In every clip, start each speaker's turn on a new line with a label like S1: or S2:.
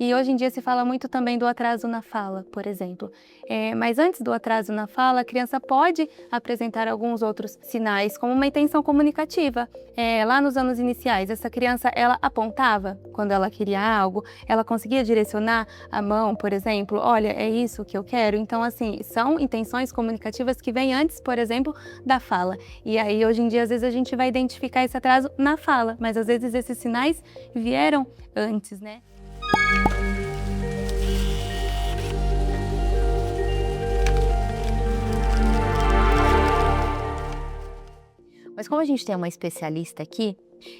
S1: E hoje em dia se fala muito também do atraso na fala, por exemplo. Mas antes do atraso na fala, a criança pode apresentar alguns outros sinais, como uma intenção comunicativa. Lá nos anos iniciais, essa criança, ela apontava quando ela queria algo, ela conseguia direcionar a mão, por exemplo, olha, é isso que eu quero. Então, assim, são intenções comunicativas que vêm antes, por exemplo, da fala. E aí, hoje em dia, às vezes a gente vai identificar esse atraso na fala, mas às vezes esses sinais vieram antes, né?
S2: Mas como a gente tem uma especialista aqui,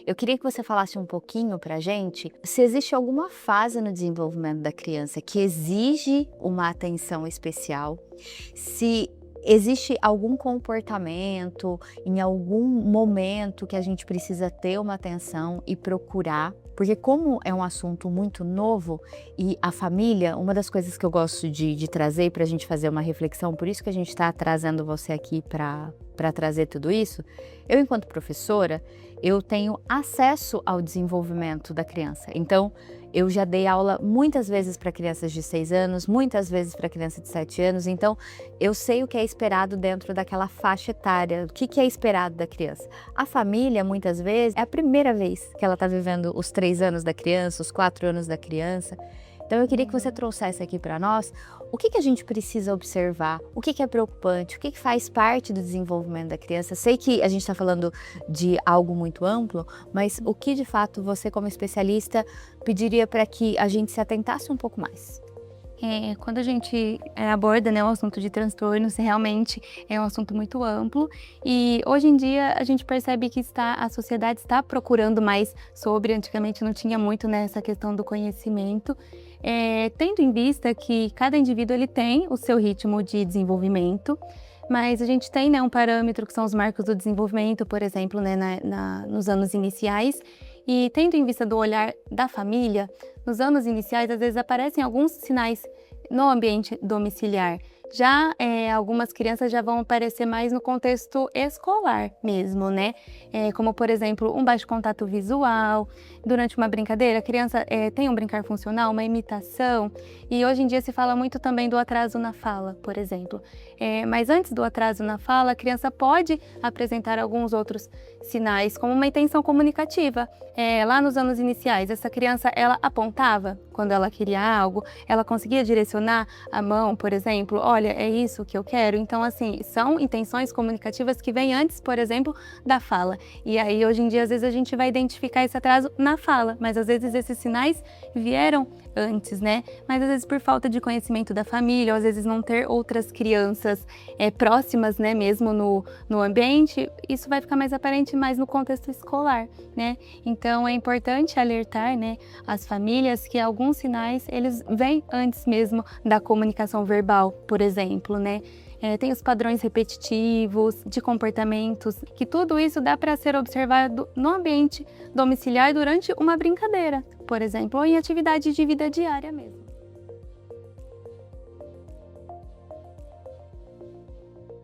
S2: eu queria que você falasse um pouquinho pra gente se existe alguma fase no desenvolvimento da criança que exige uma atenção especial, se existe algum comportamento, em algum momento que a gente precisa ter uma atenção e procurar, porque como é um assunto muito novo e a família, uma das coisas que eu gosto de trazer para a gente fazer uma reflexão, por isso que a gente está trazendo você aqui para trazer tudo isso, eu enquanto professora, eu tenho acesso ao desenvolvimento da criança. Então, eu já dei aula muitas vezes para crianças de 6 anos, muitas vezes para criança de 7 anos, então eu sei o que é esperado dentro daquela faixa etária, o que é esperado da criança. A família, muitas vezes, é a primeira vez que ela está vivendo os 3 anos da criança, os 4 anos da criança. Então eu queria que você trouxesse aqui para nós o que a gente precisa observar, o que é preocupante, o que faz parte do desenvolvimento da criança. Sei que a gente está falando de algo muito amplo, mas o que de fato você como especialista pediria para que a gente se atentasse um pouco mais?
S1: Quando a gente aborda, né, o assunto de transtornos, realmente é um assunto muito amplo e hoje em dia a gente percebe que a sociedade está procurando mais sobre, antigamente não tinha muito, né, essa questão do conhecimento, tendo em vista que cada indivíduo ele tem o seu ritmo de desenvolvimento, mas a gente tem, né, um parâmetro que são os marcos do desenvolvimento, por exemplo, né, nos anos iniciais, e tendo em vista do olhar da família, nos anos iniciais, às vezes aparecem alguns sinais no ambiente domiciliar. Já algumas crianças já vão aparecer mais no contexto escolar mesmo, né? Como, por exemplo, um baixo contato visual. Durante uma brincadeira, a criança tem um brincar funcional, uma imitação. E hoje em dia se fala muito também do atraso na fala, por exemplo. Mas antes do atraso na fala, a criança pode apresentar alguns outros sinais, como uma intenção comunicativa. Lá nos anos iniciais, essa criança, ela apontava quando ela queria algo, ela conseguia direcionar a mão, por exemplo, olha, é isso que eu quero. Então, assim, são intenções comunicativas que vêm antes, por exemplo, da fala. E aí, hoje em dia, às vezes a gente vai identificar esse atraso na fala, mas às vezes esses sinais vieram antes, né? Mas às vezes por falta de conhecimento da família, ou às vezes não ter outras crianças próximas, né, mesmo no ambiente, isso vai ficar mais aparente mais no contexto escolar, né? Então é importante alertar, né, as famílias que alguns sinais, eles vêm antes mesmo da comunicação verbal, por exemplo, né? Tem os padrões repetitivos de comportamentos, que tudo isso dá para ser observado no ambiente domiciliar durante uma brincadeira, por exemplo, ou em atividade de vida diária mesmo.